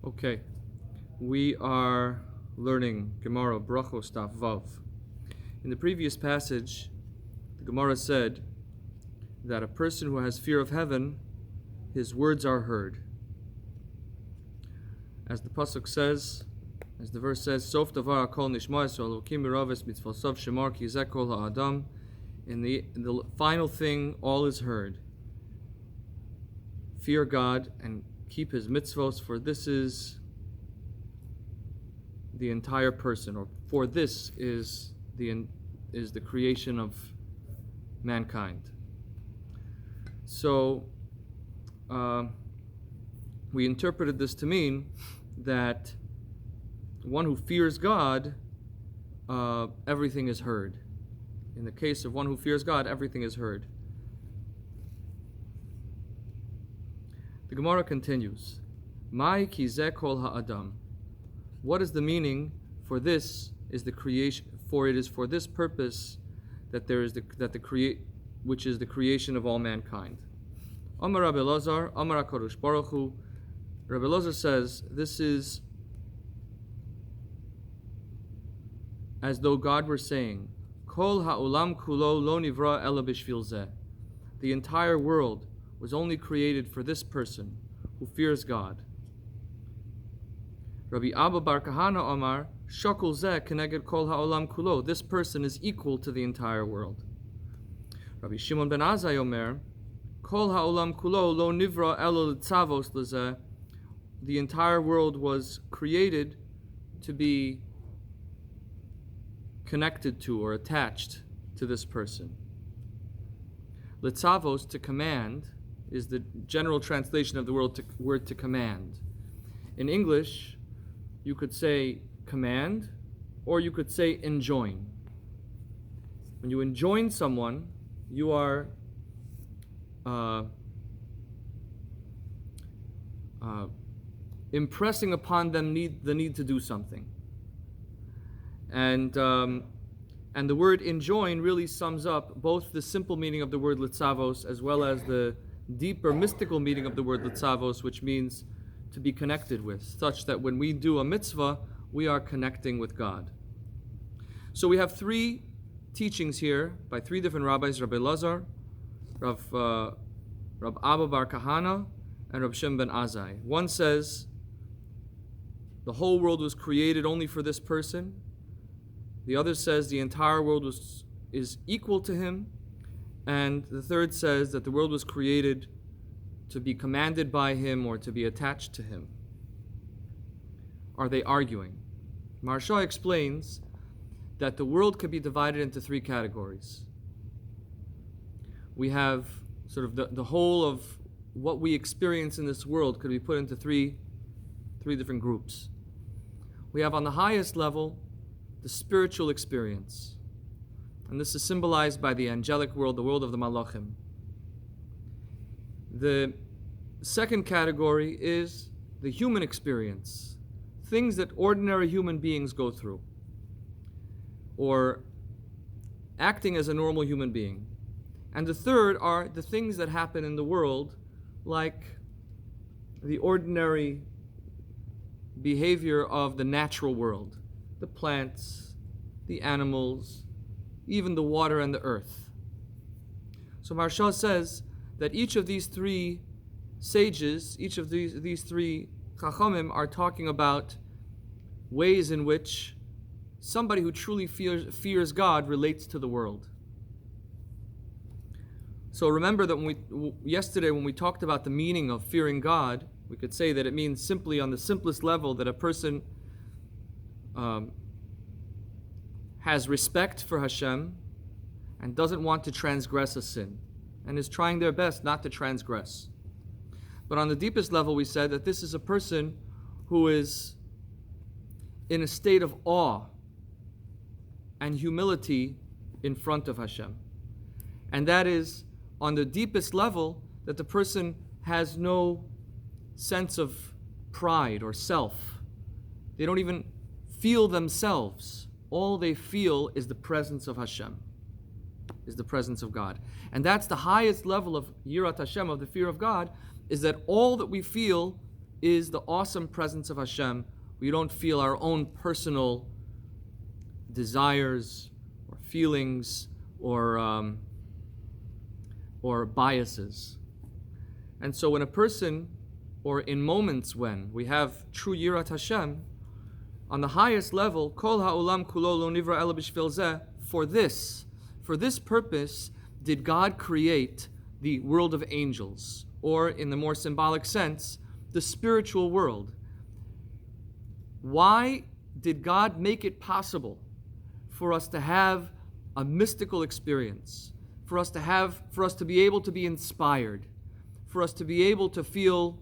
Okay, we are learning Gemara Brachos Daf Vav. In the previous passage, the Gemara said that a person who has fear of heaven, his words are heard. As the pasuk says, as the verse says, Sof davar hakol nishma Yisrael Elokim miraves mitzvosov shemar ki zeh kol ha'adam. In the final thing, all is heard. Fear God and keep His mitzvos, for this is the entire person, or for this is the creation of mankind. So we interpreted this to mean that one who fears God, everything is heard. In the case of one who fears God, everything is heard. The Gemara continues, Mai ki zeh kol ha'adam. What is the meaning for this is the creation, for it is for this purpose that there is which is the creation of all mankind. Amar Rabbi Elazar, Amar HaKadosh Baruch Hu. Rabbi Elazar says this is as though God were saying, Kol ha'olam kulo lo nivra ela b'shvil zeh. The entire world was only created for this person who fears God. Rabbi Abba Bar Kahana Omar, Shokul zeh keneged kol ha'olam kulo. This person is equal to the entire world. Rabbi Shimon ben Azai Omer, Kol ha'olam kulo lo nivra elo l'tzavos lezeh. The entire world was created to be connected to or attached to this person. Litzavos, to command, is the general translation of the word to command. In English, you could say command, or you could say enjoin. When you enjoin someone, you are impressing upon them the need to do something. And the word enjoin really sums up both the simple meaning of the word litzavos as well as the deeper mystical meaning of the word litzavos, which means to be connected with, such that when we do a mitzvah, we are connecting with God. So we have three teachings here by three different rabbis, Rabbi Elazar, Rav Abba Bar Kahana, and Rav Shem ben Azai. One says the whole world was created only for this person. The other says the entire world is equal to him. And the third says that the world was created to be commanded by him or to be attached to him. Are they arguing? Maharsha explains that the world could be divided into three categories. We have sort of the whole of what we experience in this world could be put into three different groups. We have on the highest level the spiritual experience. And this is symbolized by the angelic world, the world of the Malachim. The second category is the human experience, things that ordinary human beings go through, or acting as a normal human being. And the third are the things that happen in the world, like the ordinary behavior of the natural world, the plants, the animals, even the water and the earth. So Maharsha says that each of these three sages, each of these three chachamim are talking about ways in which somebody who truly fears God relates to the world. So remember that yesterday when we talked about the meaning of fearing God, we could say that it means simply on the simplest level that a person has respect for Hashem and doesn't want to transgress a sin and is trying their best not to transgress. But on the deepest level, we said that this is a person who is in a state of awe and humility in front of Hashem. And that is on the deepest level that the person has no sense of pride or self. They don't even feel themselves. All they feel is the presence of Hashem, is the presence of God. And that's the highest level of Yirat Hashem, of the fear of God, is that all that we feel is the awesome presence of Hashem. We don't feel our own personal desires or feelings or biases. And so when a person, or in moments when we have true Yirat Hashem, on the highest level, Kol ha'olam kulo lo nivra ela b'shvil zeh, for this purpose did God create the world of angels, or in the more symbolic sense, the spiritual world. Why did God make it possible for us to have a mystical experience, for us to be able to be inspired, for us to be able to feel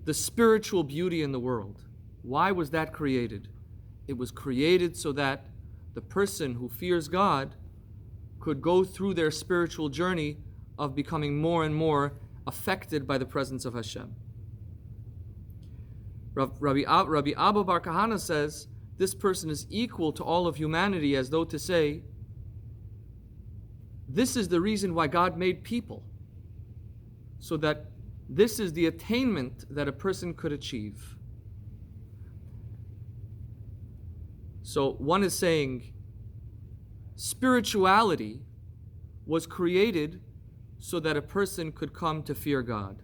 the spiritual beauty in the world? Why was that created? It was created so that the person who fears God could go through their spiritual journey of becoming more and more affected by the presence of Hashem. Rabbi Abba Bar Kahana says, this person is equal to all of humanity, as though to say, this is the reason why God made people, so that this is the attainment that a person could achieve. So one is saying, spirituality was created so that a person could come to fear God.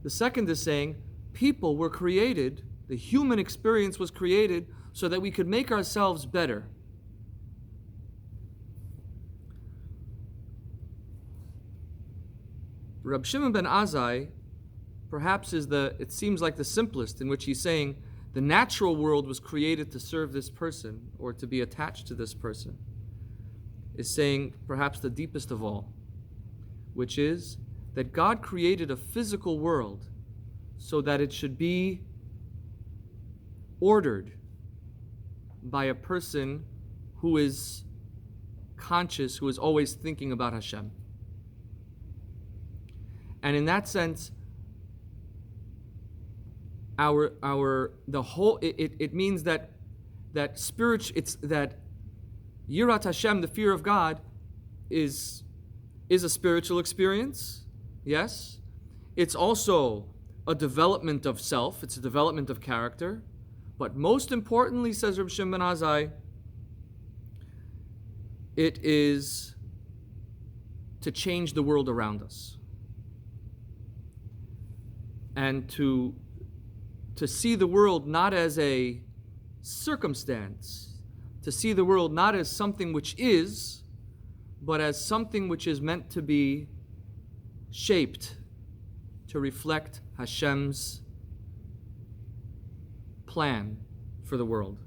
The second is saying, people were created, the human experience was created so that we could make ourselves better. Rab Shimon ben Azai perhaps it seems like the simplest, in which he's saying the natural world was created to serve this person or to be attached to this person, is saying perhaps the deepest of all, which is that God created a physical world so that it should be ordered by a person who is conscious, who is always thinking about Hashem. And in that sense, it means that Yirat Hashem, the fear of God, is a spiritual experience. Yes, it's also a development of self. It's a development of character. But most importantly, says Reb Shimon ben Azai, it is to change the world around us. And to see the world not as a circumstance, to see the world not as something which is, but as something which is meant to be shaped to reflect Hashem's plan for the world.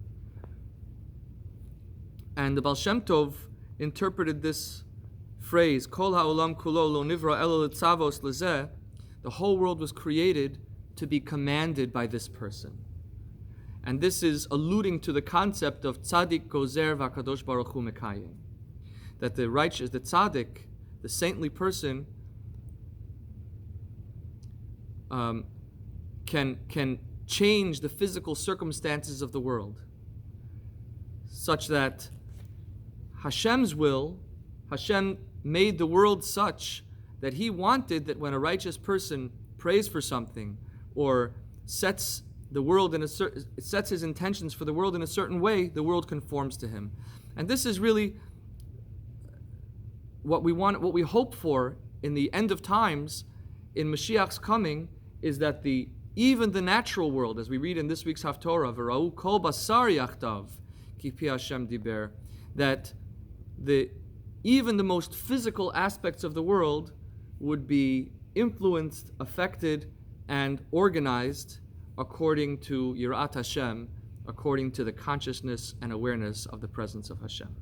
And the Baal Shem Tov interpreted this phrase, Kol ha'olam kulo lo nivra ela litzavos lezeh, the whole world was created to be commanded by this person. And this is alluding to the concept of tzaddik gozer v'akadosh baruch hu mekayim, that the righteous, the tzaddik, the saintly person, can change the physical circumstances of the world, such that Hashem's will, Hashem made the world such that He wanted that when a righteous person prays for something or sets the world sets his intentions for the world in a certain way, the world conforms to him. And this is really what we want, what we hope for in the end of times, in Mashiach's coming, is that even the natural world, as we read in this week's Haftorah, V'ra'u kol basar yachtav, ki pi Hashem diber, that even the most physical aspects of the world would be influenced, affected, and organized according to Yirat Hashem, according to the consciousness and awareness of the presence of Hashem.